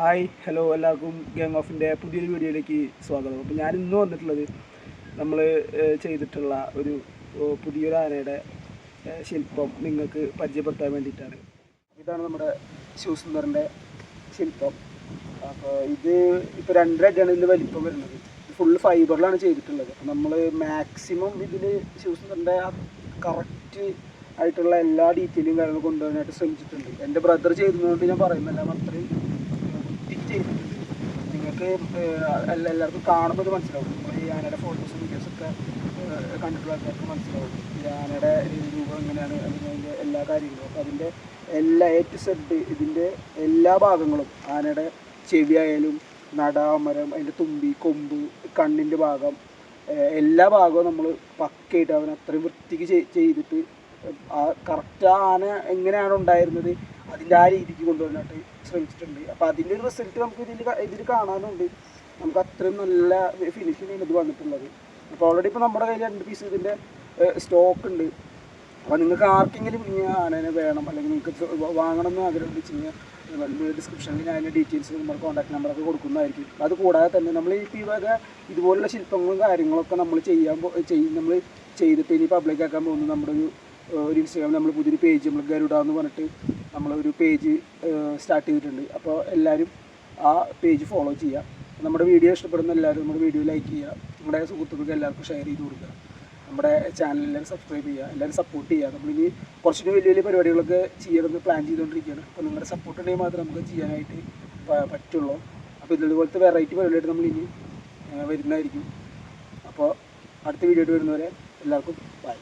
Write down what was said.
Hi hello എല്ലാവർക്കും gang ഓഫിൻ്റെ പുതിയൊരു വീഡിയോയിലേക്ക് സ്വാഗതം. അപ്പോൾ ഞാൻ ഇന്ന് വന്നിട്ടുള്ളത് നമ്മൾ ചെയ്തിട്ടുള്ള ഒരു പുതിയൊരു ആനയുടെ ശില്പം നിങ്ങൾക്ക് പരിചയപ്പെടുത്താൻ വേണ്ടിയിട്ടാണ്. ഇതാണ് നമ്മുടെ ശിവസുന്ദറിൻ്റെ ശില്പം. അപ്പോൾ ഇത് ഇപ്പോൾ 2.5 അടിയാണ് ഇതിൻ്റെ വലിപ്പം വരുന്നത്. ഫുള്ള് ഫൈബറിലാണ് ചെയ്തിട്ടുള്ളത്. അപ്പോൾ നമ്മൾ മാക്സിമം ഇതിൽ ശിവസുന്ദറിൻ്റെ കറക്റ്റ് ആയിട്ടുള്ള എല്ലാ ഡീറ്റെയിലും കാര്യങ്ങളും കൊണ്ടുപോകാനായിട്ട് ശ്രമിച്ചിട്ടുണ്ട്. എൻ്റെ ബ്രദർ ചെയ്തതുകൊണ്ട് ഞാൻ പറയുന്നില്ല, അത്രയും ചെയ്തിട്ടുണ്ട്. നിങ്ങൾക്ക് എല്ലാവർക്കും കാണുമ്പോൾ ഇത് മനസ്സിലാവും. നമ്മൾ ഈ ആനയുടെ ഫോട്ടോസും വീഡിയോസൊക്കെ കണ്ടിട്ടുള്ള ആൾക്കാർക്ക് മനസ്സിലാവും ഈ ആനയുടെ രൂപം എങ്ങനെയാണ്, അതിൻ്റെ എല്ലാ കാര്യങ്ങളും. അപ്പോൾ അതിൻ്റെ എല്ലാ A to Z ഇതിൻ്റെ എല്ലാ ഭാഗങ്ങളും, ആനയുടെ ചെവിയായാലും നടാമരം, അതിൻ്റെ തുമ്പി, കൊമ്പ്, കണ്ണിൻ്റെ ഭാഗം, എല്ലാ ഭാഗവും നമ്മൾ പക്കയായിട്ട് അവൻ അത്രയും വൃത്തിക്ക് ചെയ്തിട്ട് ആ കറക്റ്റ് ആന എങ്ങനെയാണ് ഉണ്ടായിരുന്നത് അതിൻ്റെ ആ രീതിക്ക് കൊണ്ടുവരാനായിട്ട് ശ്രമിച്ചിട്ടുണ്ട്. അപ്പോൾ അതിൻ്റെ ഒരു റിസൾട്ട് നമുക്ക് ഇതിൽ കാണാനുണ്ട്. നമുക്ക് അത്രയും നല്ല ഫിനിഷിംഗ് ഇത് വന്നിട്ടുള്ളത്. അപ്പോൾ ഓൾറെഡി ഇപ്പോൾ നമ്മുടെ കയ്യിൽ 2 പീസ് ഇതിൻ്റെ സ്റ്റോക്ക് ഉണ്ട്. അപ്പോൾ നിങ്ങൾക്ക് ആർക്കെങ്കിലും ഇനി ആനേനെ വേണം അല്ലെങ്കിൽ നിങ്ങൾക്ക് വാങ്ങണം എന്ന് ആഗ്രഹം വെച്ച് കഴിഞ്ഞാൽ ഡിസ്ക്രിപ്ഷനിൽ ഞാൻ അതിൻ്റെ ഡീറ്റെയിൽസ് നമ്മുടെ കോൺടാക്ട് നമ്പറൊക്കെ കൊടുക്കുന്നതായിരിക്കും. അതുകൂടാതെ തന്നെ നമ്മൾ ഈ വക ഇതുപോലുള്ള ശില്പങ്ങളും കാര്യങ്ങളൊക്കെ നമ്മൾ നമ്മൾ ചെയ്തിട്ട് ഇനി പബ്ലിക് ആക്കാൻ പോകുന്നത് നമ്മുടെ ഒരു ഇൻസ്റ്റാഗ്രാമിൽ നമ്മൾ പുതിയൊരു പേജ് നമ്മൾ ഗരുഡാന്ന് പറഞ്ഞിട്ട് നമ്മളൊരു പേജ് സ്റ്റാർട്ട് ചെയ്തിട്ടുണ്ട്. അപ്പോൾ എല്ലാവരും ആ പേജ് ഫോളോ ചെയ്യുക. നമ്മുടെ വീഡിയോ ഇഷ്ടപ്പെടുന്ന എല്ലാവരും നമ്മുടെ വീഡിയോ ലൈക്ക് ചെയ്യുക, നമ്മുടെ സുഹൃത്തുക്കൾക്ക് എല്ലാവർക്കും ഷെയർ ചെയ്ത് കൊടുക്കുക. നമ്മുടെ ചാനൽ എല്ലാവരും സബ്സ്ക്രൈബ് ചെയ്യുക, എല്ലാവരും സപ്പോർട്ട് ചെയ്യുക. നമ്മളിനി കുറച്ചുകൂടി വലിയ വലിയ പരിപാടികളൊക്കെ ചെയ്യണമെന്ന് പ്ലാൻ ചെയ്തുകൊണ്ടിരിക്കുകയാണ്. അപ്പോൾ നിങ്ങളുടെ സപ്പോർട്ട് ഉണ്ടെങ്കിൽ മാത്രമേ നമുക്ക് ചെയ്യാനായിട്ട് പറ്റുള്ളൂ. അപ്പോൾ ഇതുപോലത്തെ വെറൈറ്റി പരിപാടിയായിട്ട് നമ്മളിനി വരുന്നതായിരിക്കും. അപ്പോൾ അടുത്ത വീഡിയോ ആയിട്ട് വരുന്നവരെ എല്ലാവർക്കും ബൈ.